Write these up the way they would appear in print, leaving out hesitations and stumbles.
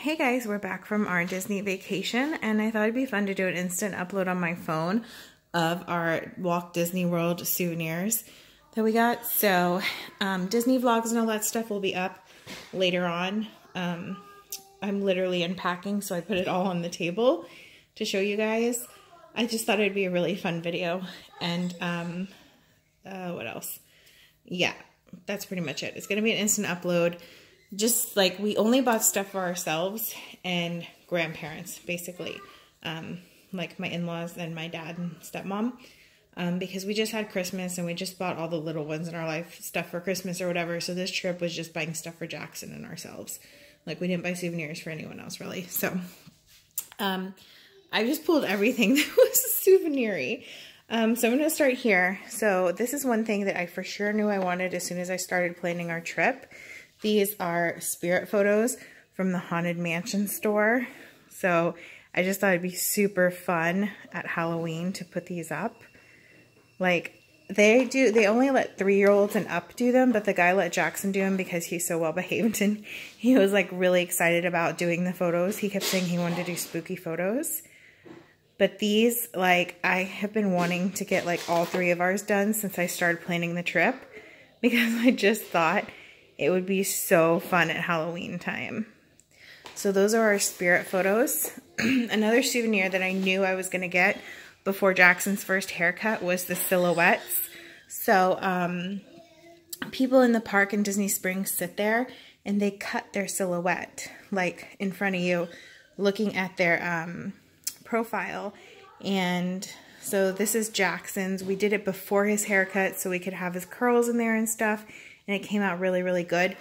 Hey guys, we're back from our Disney vacation, and I thought it'd be fun to do an instant upload on my phone of our Walt Disney World souvenirs that we got. So Disney vlogs and all that stuff will be up later on. I'm literally unpacking, so I put it all on the table to show you guys. I just thought it'd be a really fun video. And what else? Yeah, that's pretty much it. It's gonna be an instant upload. Just like, we only bought stuff for ourselves and grandparents, basically. Like my in-laws and my dad and stepmom. Because we just had Christmas and we just bought all the little ones in our life stuff for Christmas or whatever. So this trip was just buying stuff for Jackson and ourselves. Like, we didn't buy souvenirs for anyone else, really. So, I just pulled everything that was souvenir-y. So I'm going to start here. So this is one thing that I for sure knew I wanted as soon as I started planning our trip. These are spirit photos from the Haunted Mansion store. So I just thought it'd be super fun at Halloween to put these up. Like, they only let 3-year-olds and up do them, but the guy let Jackson do them because he's so well behaved and he was like really excited about doing the photos. He kept saying he wanted to do spooky photos. But these, like, I have been wanting to get like all 3 of ours done since I started planning the trip, because I just thought it would be so fun at Halloween time. So those are our spirit photos. Another souvenir that I knew I was going to get before Jackson's first haircut was the silhouettes. So people in the park in Disney Springs sit there and they cut their silhouette, like in front of you, looking at their profile. And so this is Jackson's. We did it before his haircut so we could have his curls in there and stuff. And it came out really, really good.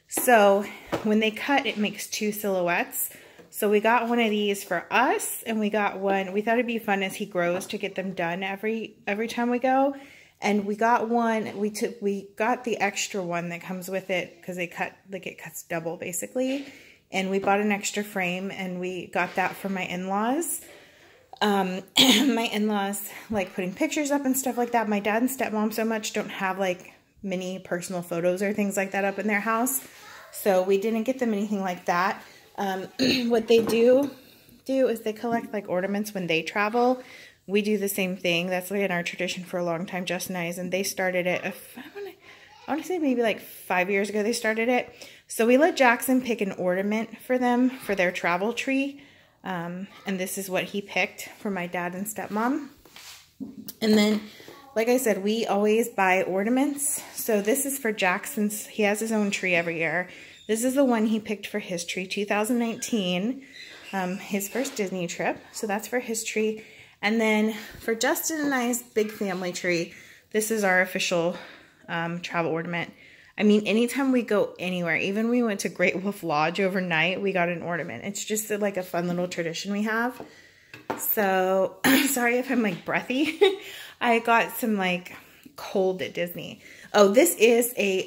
So when they cut, it makes 2 silhouettes. So we got one of these for us, and we got one. We thought it'd be fun as he grows to get them done every time we go. And we got one. We got the extra one that comes with it because they cut, like, it cuts double basically. And we bought an extra frame, and we got that for my in-laws. My in-laws like putting pictures up and stuff like that. My dad and stepmom so much don't have like many personal photos or things like that up in their house, so we didn't get them anything like that. What they do is they collect like ornaments when they travel. We do the same thing. That's like in our tradition for a long time, Justin and I's, and they started it, I want to say maybe like 5 years ago they started it. So we let Jackson pick an ornament for them for their travel tree, and this is what he picked for my dad and stepmom. And then, like I said, we always buy ornaments. So this is for Jackson's. He has his own tree every year. This is the one he picked for his tree, 2019, his first Disney trip. So that's for his tree. And then for Justin and I's big family tree, this is our official travel ornament. I mean, anytime we go anywhere, even when we went to Great Wolf Lodge overnight, we got an ornament. It's just like a fun little tradition we have. So, sorry if I'm like breathy. I got some like cold at Disney. Oh, this is a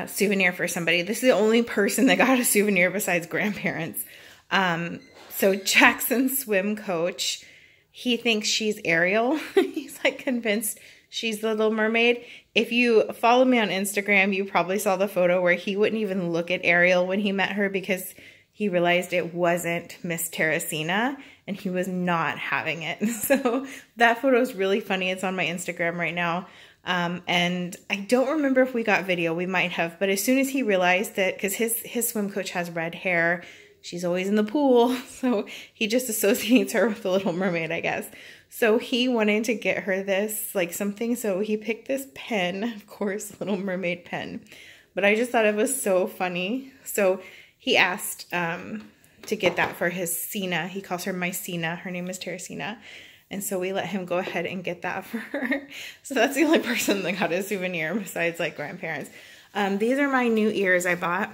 souvenir for somebody. This is the only person that got a souvenir besides grandparents. So Jackson's swim coach, he thinks she's Ariel. He's like convinced she's the Little Mermaid. If you follow me on Instagram, you probably saw the photo where he wouldn't even look at Ariel when he met her because he realized it wasn't Miss Teresina, and he was not having it. So that photo is really funny. It's on my Instagram right now. And I don't remember if we got video. We might have. But as soon as he realized that, because his swim coach has red hair, she's always in the pool. So he just associates her with the Little Mermaid, I guess. So he wanted to get her this, like something. So he picked this pen, of course, Little Mermaid pen. But I just thought it was so funny. So he asked to get that for his Cena. He calls her my Cena. Her name is Teresina. And so we let him go ahead and get that for her. So that's the only person that got a souvenir besides like grandparents. These are my new ears I bought.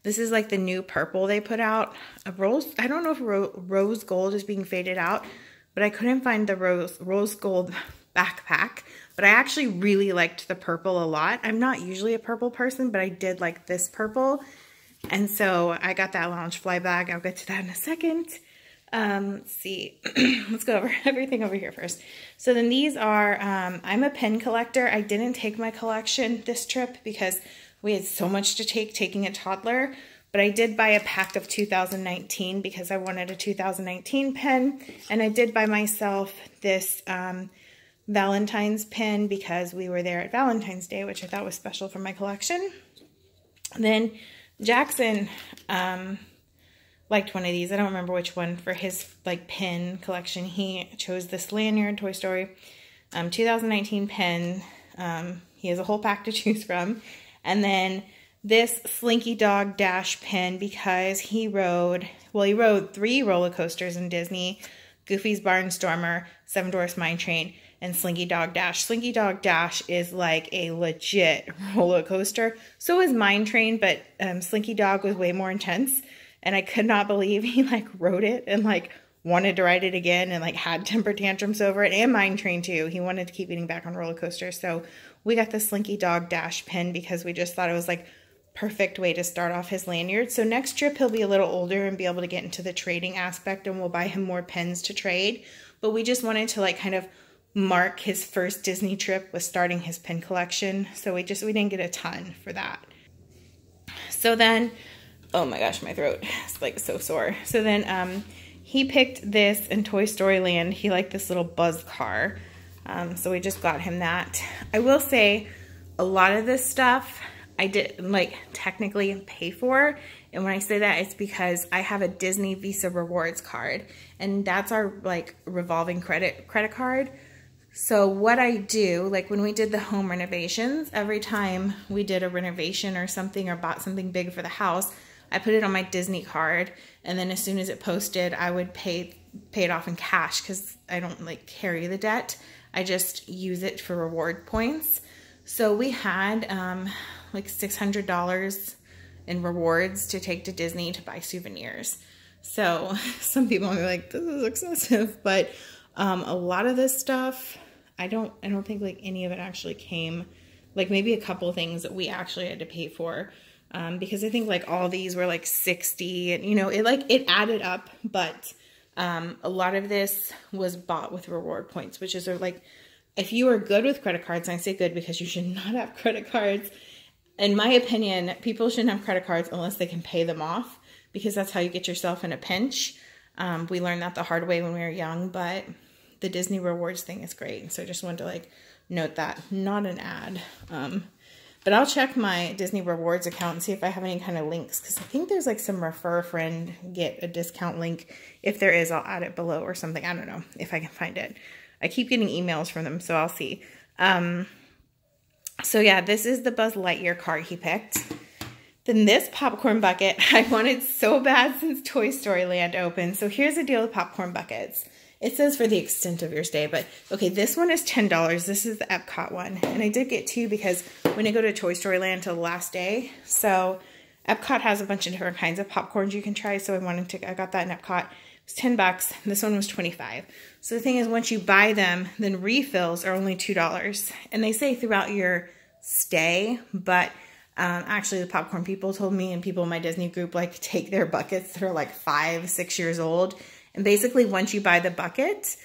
This is like the new purple they put out. I don't know if rose gold is being faded out, but I couldn't find the rose gold backpack. But I actually really liked the purple a lot. I'm not usually a purple person, but I did like this purple. And so I got that Loungefly bag. I'll get to that in a second. Let's see. Let's go over everything over here first. So then these are, I'm a pen collector. I didn't take my collection this trip because we had so much to take taking a toddler, but I did buy a pack of 2019 because I wanted a 2019 pen, and I did buy myself this Valentine's pin because we were there at Valentine's Day, which I thought was special for my collection. And then Jackson liked one of these. I don't remember which one for his like pin collection. He chose this lanyard, Toy Story 2019 pen. He has a whole pack to choose from. And then this Slinky Dog Dash pin because he rode 3 roller coasters in Disney: Goofy's Barnstormer, Seven Dwarfs Mine Train, and Slinky Dog Dash. Slinky Dog Dash is like a legit roller coaster. So is Mine Train, but Slinky Dog was way more intense. And I could not believe he like rode it and like wanted to ride it again and like had temper tantrums over it. And Mine Train too. He wanted to keep getting back on roller coasters. So we got the Slinky Dog Dash pin because we just thought it was like perfect way to start off his lanyard. So next trip he'll be a little older and be able to get into the trading aspect, and we'll buy him more pens to trade. But we just wanted to like kind of mark his first Disney trip with starting his pen collection. So we didn't get a ton for that. So then, oh my gosh, my throat is like so sore. So then he picked this in Toy Story Land. He liked this little buzz car. So we just got him that. I will say a lot of this stuff I didn't like technically pay for. And when I say that, it's because I have a Disney Visa Rewards card, and that's our like revolving credit card. So what I do, like when we did the home renovations, every time we did a renovation or something or bought something big for the house, I put it on my Disney card, and then as soon as it posted, I would pay it off in cash because I don't like carry the debt. I just use it for reward points. So we had like $600 in rewards to take to Disney to buy souvenirs. So some people are like, this is excessive, but a lot of this stuff, I don't think like any of it actually came, like maybe a couple things that we actually had to pay for. Because I think like all these were like 60 and you know, it added up, but a lot of this was bought with reward points, which is like, if you are good with credit cards, and I say good because you should not have credit cards. In my opinion, people shouldn't have credit cards unless they can pay them off, because that's how you get yourself in a pinch. We learned that the hard way when we were young, but the Disney rewards thing is great. So I just wanted to like note that, not an ad. But I'll check my Disney rewards account and see if I have any kind of links, because I think there's like some refer a friend, get a discount link. If there is, I'll add it below or something. I don't know if I can find it. I keep getting emails from them, so I'll see. So yeah, this is the Buzz Lightyear car he picked. Then this popcorn bucket I wanted so bad since Toy Story Land opened. So here's the deal with popcorn buckets. It says for the extent of your stay, but okay, this one is $10. This is the Epcot one. And I did get two because when I go to Toy Story Land till the last day. So Epcot has a bunch of different kinds of popcorns you can try. So I got that in Epcot. It was 10 bucks. This one was 25. So the thing is, once you buy them, then refills are only $2. And they say throughout your stay, but actually the popcorn people told me, and people in my Disney group like take their buckets that are like 5, 6 years old. And basically once you buy the bucket,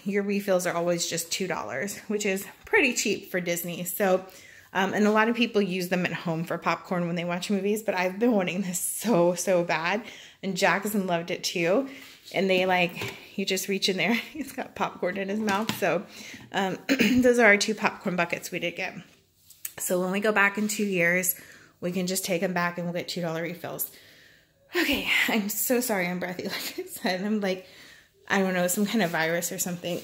your refills are always just $2, which is pretty cheap for Disney. So, and a lot of people use them at home for popcorn when they watch movies, but I've been wanting this so bad. And Jackson loved it too. And they like, you just reach in there, he's got popcorn in his mouth. So those are our 2 popcorn buckets we did get. So when we go back in 2 years, we can just take them back and we'll get $2 refills. Okay, I'm so sorry I'm breathy. Like I said, I'm like, I don't know, some kind of virus or something.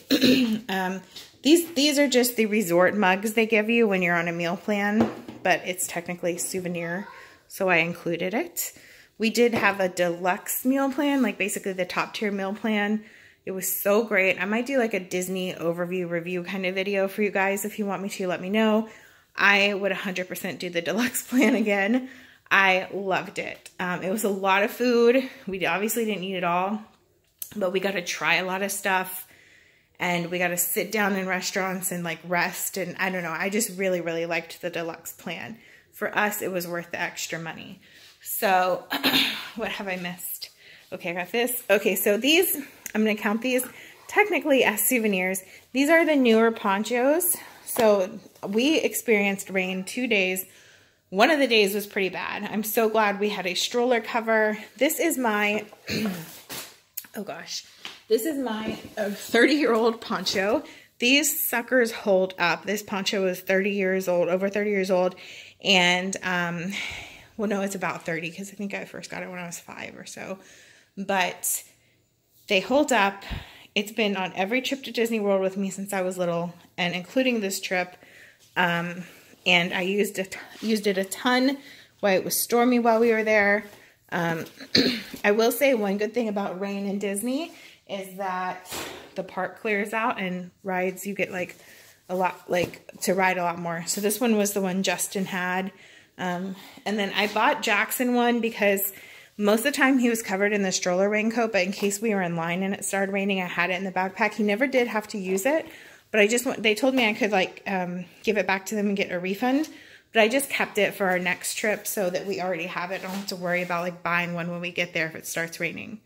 These are just the resort mugs they give you when you're on a meal plan, but it's technically Souvenir, so I included it. We did have a deluxe meal plan, like basically the top tier meal plan. It was so great. I might do like a Disney overview review kind of video for you guys. If you want me to, let me know. I would 100% do the deluxe plan again. I loved it. It was a lot of food. We obviously didn't eat it all, but we got to try a lot of stuff, and we got to sit down in restaurants and like rest. And I don't know, I just really liked the deluxe plan. For us, it was worth the extra money. So what have I missed? Okay, I got this. Okay, so these, I'm going to count these technically as souvenirs. These are the newer ponchos. So we experienced rain 2 days one of the days was pretty bad. I'm so glad we had a stroller cover. This is my, oh gosh, this is my 30-year-old poncho. These suckers hold up. This poncho is 30 years old, over 30 years old. And, well, no, it's about 30 because I think I first got it when I was 5 or so. But they hold up. It's been on every trip to Disney World with me since I was little, and including this trip. And I used it a ton while it was stormy while we were there. I will say one good thing about rain in Disney is that the park clears out and rides, you get like a lot, like to ride a lot more. So this one was the one Justin had. And then I bought Jackson one because most of the time he was covered in the stroller raincoat, but in case we were in line and it started raining, I had it in the backpack. He never did have to use it, but they told me I could like give it back to them and get a refund. But I just kept it for our next trip so that we already have it. I don't have to worry about like buying one when we get there if it starts raining.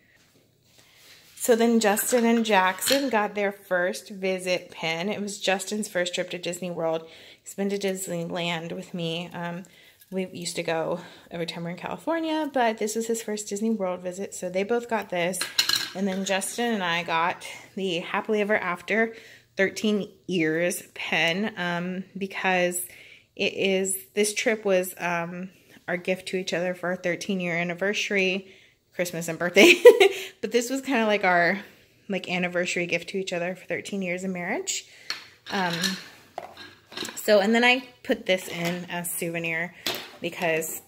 So then Justin and Jackson got their first visit pin. It was Justin's first trip to Disney World. He's been to Disneyland with me. We used to go every time we're in California, but this was his first Disney World visit. So they both got this. And then Justin and I got the Happily Ever After 13 Years pin because this trip was our gift to each other for our 13-year anniversary, Christmas and birthday. But this was kind of like our anniversary gift to each other for 13 years of marriage. And then I put this in as souvenir because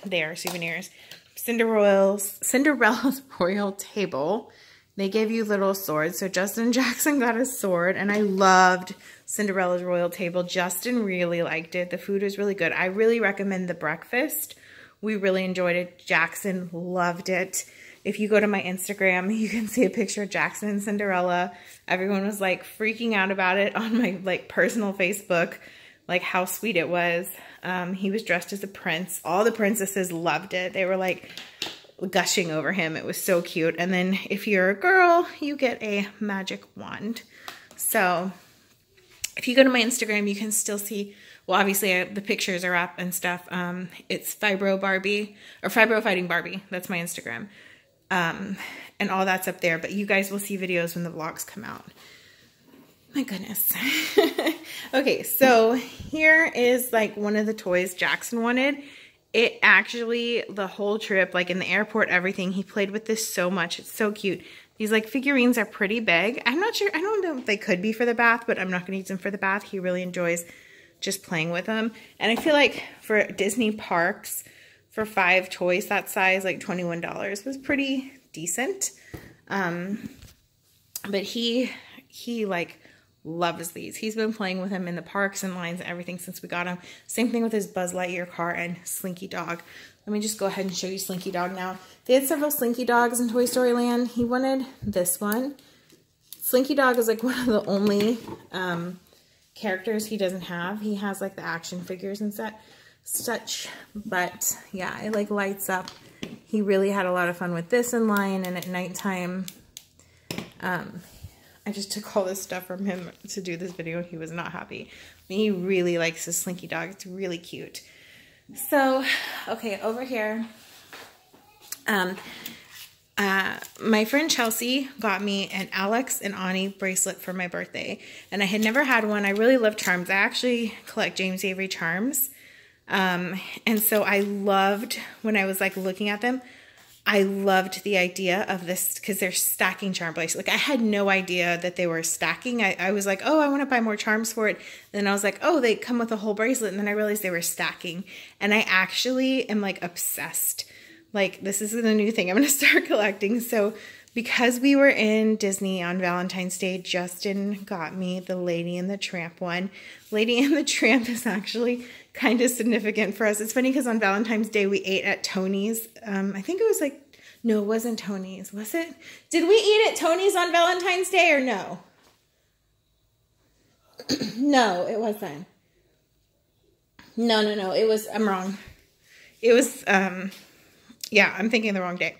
they are souvenirs. Cinderella's royal table. They gave you little swords. So Justin and Jackson got a sword, and I loved Cinderella's royal table. Justin really liked it. The food was really good. I really recommend the breakfast. We really enjoyed it. Jackson loved it. If you go to my Instagram, you can see a picture of Jackson and Cinderella. Everyone was like freaking out about it on my personal Facebook, like how sweet it was. He was dressed as a prince. All the princesses loved it. They were like gushing over him. It was so cute. And then if you're a girl, you get a magic wand. So if you go to my Instagram, you can still see, well, obviously the pictures are up and stuff. It's FibroBarbie or FibroFightingBarbie. That's my Instagram. And all that's up there, but you guys will see videos when the vlogs come out. My goodness. Okay, so here is like one of the toys Jackson wanted. It actually, the whole trip, like in the airport, everything, he played with this so much. It's so cute. These like figurines are pretty big. I'm not sure, I don't know if they could be for the bath, but I'm not gonna use them for the bath. He really enjoys just playing with them. And I feel like for Disney parks, for 5 toys that size, like $21 was pretty decent. But he like loves these. He's been playing with them in the parks and lines and everything since we got him. Same thing with his Buzz Lightyear car and Slinky Dog. Let me just go ahead and show you Slinky Dog now. They had several Slinky Dogs in Toy Story Land. He wanted this one. Slinky Dog is like one of the only characters he doesn't have. He has like the action figures and such, but yeah, it like lights up. He really had a lot of fun with this in line, and at nighttime, I just took all this stuff from him to do this video. He was not happy. I mean, he really likes this Slinky Dog. It's really cute. So, okay, over here, my friend Chelsea got me an Alex and Ani bracelet for my birthday, and I had never had one. I really love charms. I actually collect James Avery charms. And so I loved, when I was like looking at them, I loved the idea of this because they're stacking charm bracelets. Like I had no idea that they were stacking. I was like, oh, I want to buy more charms for it. Then I was like, oh, they come with a whole bracelet. And then I realized they were stacking. And I actually am like obsessed. Like this is the new thing I'm going to start collecting. So because we were in Disney on Valentine's Day, Justin got me the Lady and the Tramp one. Lady and the Tramp is actually kind of significant for us. It's funny because on Valentine's Day we ate at Tony's. I think it was like, no, it wasn't Tony's. Was it? Did we eat at Tony's on Valentine's Day or no? No, it wasn't. No. It was, I'm wrong. It was, yeah, I'm thinking the wrong day.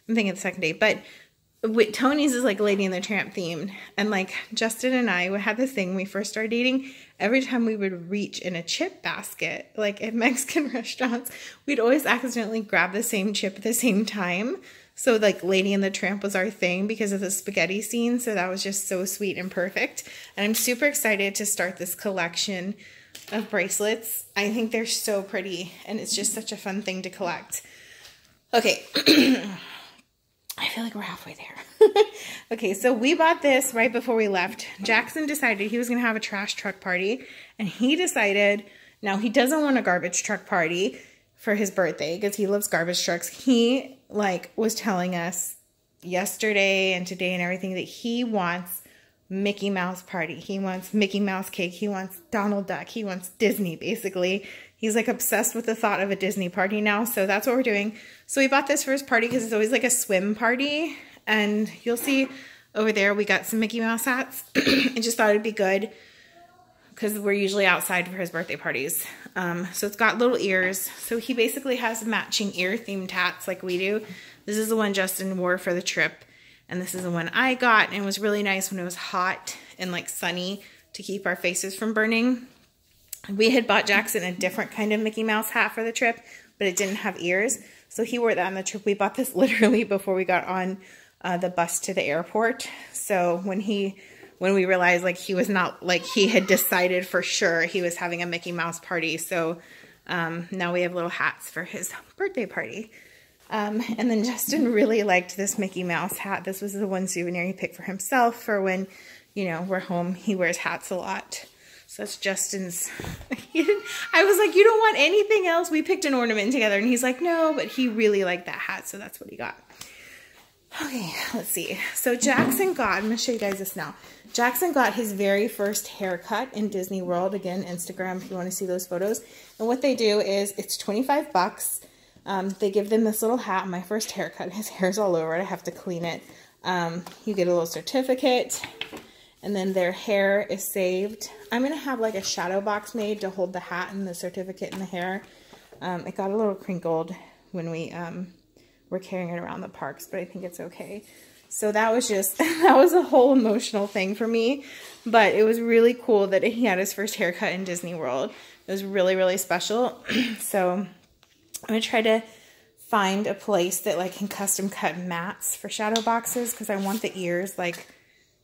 I'm thinking the second day. But Tony's is like Lady and the Tramp themed. And like Justin and I had this thing when we first started dating. Every time we would reach in a chip basket, like at Mexican restaurants, we'd always accidentally grab the same chip at the same time. So like Lady and the Tramp was our thing because of the spaghetti scene. So that was just so sweet and perfect. And I'm super excited to start this collection of bracelets. I think they're so pretty and it's just such a fun thing to collect. Okay. I feel like we're halfway there. Okay, so we bought this right before we left. Jackson decided he was going to have a trash truck party. And he decided, now he doesn't want a garbage truck party for his birthday because he loves garbage trucks. He like was telling us yesterday and today and everything that he wants Mickey Mouse party. He wants Mickey Mouse cake. He wants Donald Duck. He wants Disney, basically. He's like obsessed with the thought of a Disney party now. So that's what we're doing. So we bought this for his party because it's always like a swim party. And you'll see over there we got some Mickey Mouse hats. I just thought it'd be good because we're usually outside for his birthday parties. So it's got little ears. So he basically has matching ear themed hats like we do. This is the one Justin wore for the trip. And this is the one I got, and it was really nice when it was hot and like sunny to keep our faces from burning. We had bought Jackson a different kind of Mickey Mouse hat for the trip, but it didn't have ears. So he wore that on the trip. We bought this literally before we got on the bus to the airport. So when we realized like he was not, like he had decided for sure he was having a Mickey Mouse party. So now we have little hats for his birthday party. And then Justin really liked this Mickey Mouse hat. This was the one souvenir he picked for himself for when, you know, we're home. He wears hats a lot. So that's Justin's. I was like, you don't want anything else? We picked an ornament together. And he's like, no, but he really liked that hat. So that's what he got. Okay, let's see. So Jackson got, I'm going to show you guys this now. Jackson got his very first haircut in Disney World. Again, Instagram if you want to see those photos. And what they do is it's 25 bucks. They give them this little hat. My first haircut, his hair's all over it. I have to clean it. You get a little certificate, and then their hair is saved. I'm going to have like a shadow box made to hold the hat and the certificate and the hair. It got a little crinkled when we were carrying it around the parks, but I think it's okay. So that was just, that was a whole emotional thing for me, but it was really cool that he had his first haircut in Disney World. It was really, really special. So I'm going to try to find a place that like can custom cut mats for shadow boxes because I want the ears like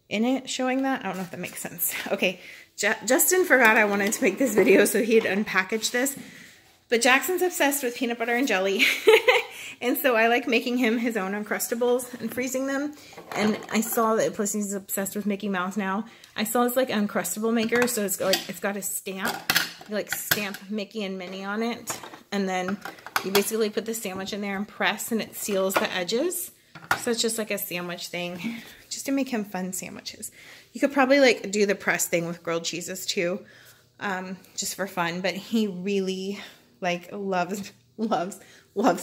in it showing that. I don't know if that makes sense. Okay, Justin forgot I wanted to make this video, so he had unpackaged this. But Jackson's obsessed with peanut butter and jelly. And so I like making him his own Uncrustables and freezing them. And I saw that, plus he's obsessed with Mickey Mouse now. I saw this like Uncrustable maker, so it's got a stamp. You like stamp Mickey and Minnie on it. And then you basically put the sandwich in there and press, and it seals the edges. So it's just like a sandwich thing, just to make him fun sandwiches. You could probably like do the press thing with grilled cheeses too, just for fun. But he really like loves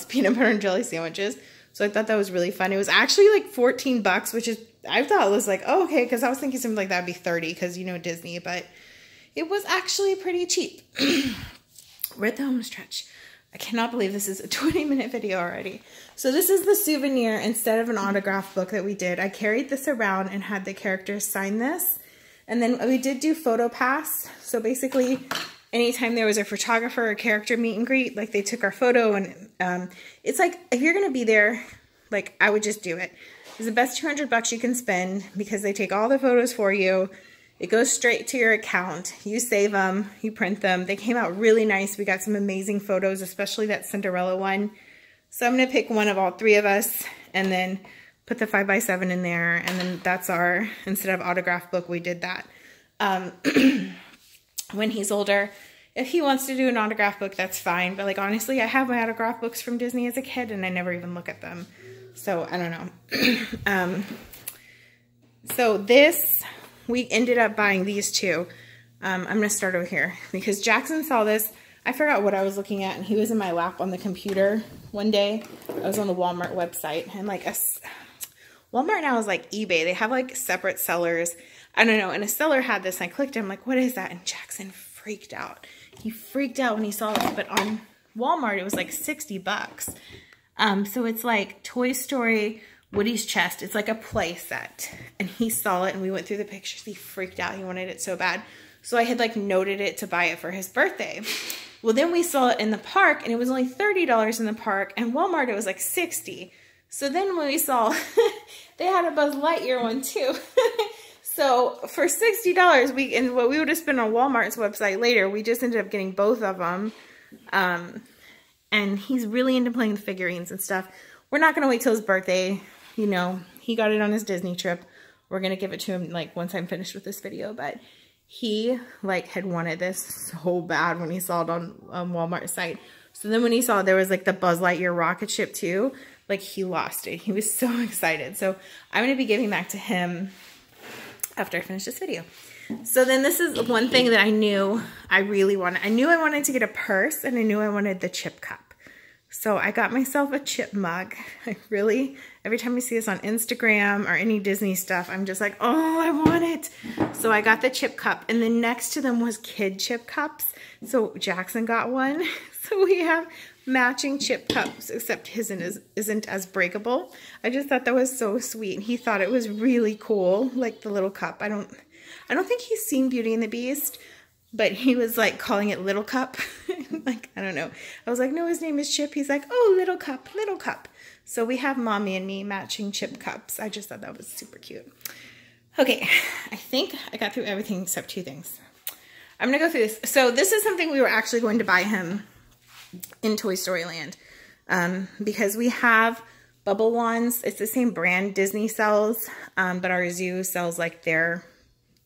peanut butter and jelly sandwiches. So I thought that was really fun. It was actually like 14 bucks, which is, I thought it was like, oh, okay, because I was thinking something like that'd be 30 because, you know, Disney, but it was actually pretty cheap. We're at the home stretch. I cannot believe this is a 20-minute video already. So this is the souvenir instead of an autograph book that we did. I carried this around and had the characters sign this. And then we did do photo pass. So basically, anytime there was a photographer or character meet and greet, like they took our photo, and it's like, if you're gonna be there, like I would just do it. It's the best 200 bucks you can spend because they take all the photos for you. It goes straight to your account. You save them, you print them. They came out really nice. We got some amazing photos, especially that Cinderella one. So I'm gonna pick one of all three of us and then put the 5x7 in there. And then that's our, instead of autograph book, we did that. When he's older, if he wants to do an autograph book, that's fine. But like, honestly, I have my autograph books from Disney as a kid and I never even look at them. So I don't know. So this, we ended up buying these two. I'm going to start over here because Jackson saw this. I forgot what I was looking at, and he was in my lap on the computer one day. I was on the Walmart website, and like Walmart now is like eBay. They have like separate sellers. I don't know. And a seller had this, and I clicked. I'm like, what is that? And Jackson freaked out. He freaked out when he saw it. But on Walmart, it was like 60 bucks. So it's like Toy Story Woody's chest. It's like a play set. And he saw it and we went through the pictures. He freaked out. He wanted it so bad. So I had like noted it to buy it for his birthday. Well, then we saw it in the park and it was only $30 in the park, and Walmart it was like $60. So then when we saw they had a Buzz Lightyear one too. So for $60, and what we would have spent on Walmart's website later, we just ended up getting both of them. And he's really into playing the figurines and stuff. We're not going to wait till his birthday. You know, he got it on his Disney trip. We're going to give it to him like once I'm finished with this video, but he like had wanted this so bad when he saw it on Walmart's site. So then when he saw there was like the Buzz Lightyear rocket ship too, like he lost it. He was so excited. So I'm going to be giving back to him after I finish this video. So then this is one thing that I knew I really wanted. I knew I wanted to get a purse, and I knew I wanted the chip cup. So I got myself a chip mug. Every time I see this on Instagram or any Disney stuff, I'm just like, oh, I want it. So I got the chip cup, and then next to them was kid chip cups. So Jackson got one. So we have matching chip cups, except his isn't as breakable. I just thought that was so sweet. He thought it was really cool, like the little cup. I don't think he's seen Beauty and the Beast, but he was like calling it Little Cup. Like, I don't know. I was like, no, his name is Chip. He's like, oh, Little Cup, Little Cup. So we have Mommy and me matching chip cups. I just thought that was super cute. Okay, I think I got through everything except two things. I'm going to go through this. So this is something we were actually going to buy him in Toy Story Land, because we have bubble wands. It's the same brand Disney sells, but our zoo sells like their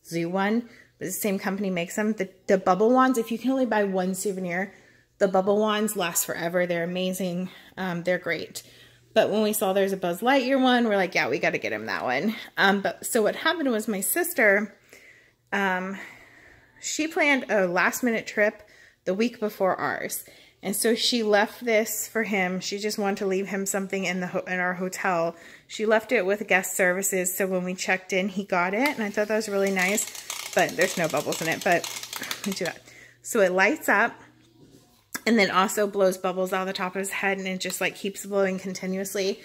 zoo one. But the same company makes them. The bubble wands, if you can only buy one souvenir, the bubble wands last forever. They're amazing. They're great. But when we saw there's a Buzz Lightyear one, we're like, yeah, we got to get him that one. So what happened was my sister, she planned a last minute trip the week before ours. And so she left this for him. She just wanted to leave him something in our hotel. She left it with guest services, so when we checked in, he got it, and I thought that was really nice. But there's no bubbles in it, but let me do that. So it lights up, and then also blows bubbles out of the top of his head, and it just like keeps blowing continuously.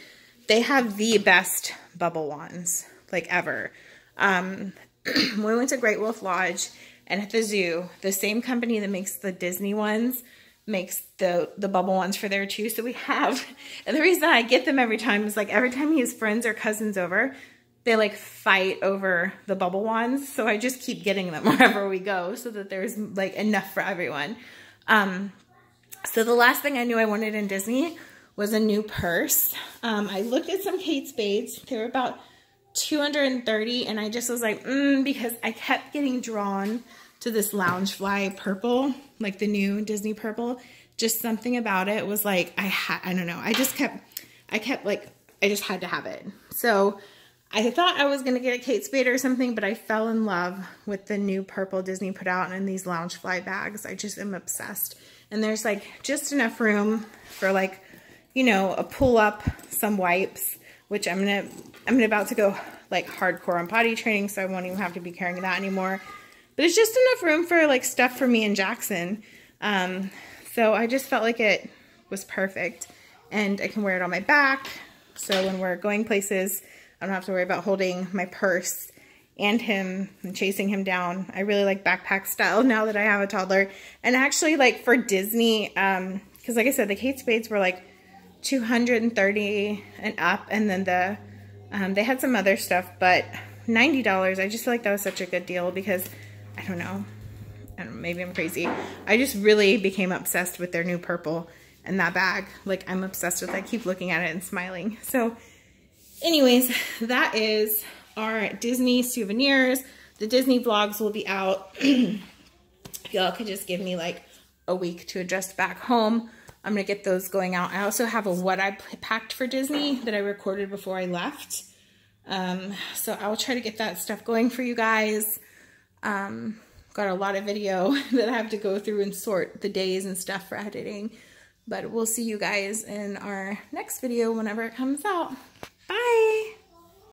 They have the best bubble wands, like ever. We went to Great Wolf Lodge, and at the zoo, the same company that makes the Disney ones makes the bubble ones for there too. So we have, and the reason I get them every time is like every time he has friends or cousins over, they like fight over the bubble wands. So I just keep getting them wherever we go so that there's like enough for everyone. So the last thing I knew I wanted in Disney was a new purse. I looked at some Kate Spades. They were about $230, and I just was like, because I kept getting drawn to this Loungefly purple, like the new Disney purple. Just something about it was like, I don't know. I just had to have it. So I thought I was going to get a Kate Spade or something, but I fell in love with the new purple Disney put out in these Loungefly bags. I just am obsessed. And there's like just enough room for like, you know, a pull up, some wipes, which I'm about to go like hardcore on potty training, so I won't even have to be carrying that anymore. But it's just enough room for like stuff for me and Jackson. So I just felt like it was perfect, and I can wear it on my back. So when we're going places, I don't have to worry about holding my purse and him and chasing him down. I really like backpack style now that I have a toddler. And actually, like for Disney, because like I said, the Kate Spades were like $230 and up, and then they had some other stuff, but $90. I just feel like that was such a good deal because I don't know, maybe I'm crazy. I just really became obsessed with their new purple and that bag. Like, I'm obsessed with it. I keep looking at it and smiling. So anyways, that is our Disney souvenirs. The Disney vlogs will be out. Y'all could just give me like a week to adjust back home. I'm going to get those going out. I also have a what I packed for Disney that I recorded before I left. So I'll try to get that stuff going for you guys. Got a lot of video that I have to go through and sort the days and stuff for editing. But we'll see you guys in our next video whenever it comes out. Bye!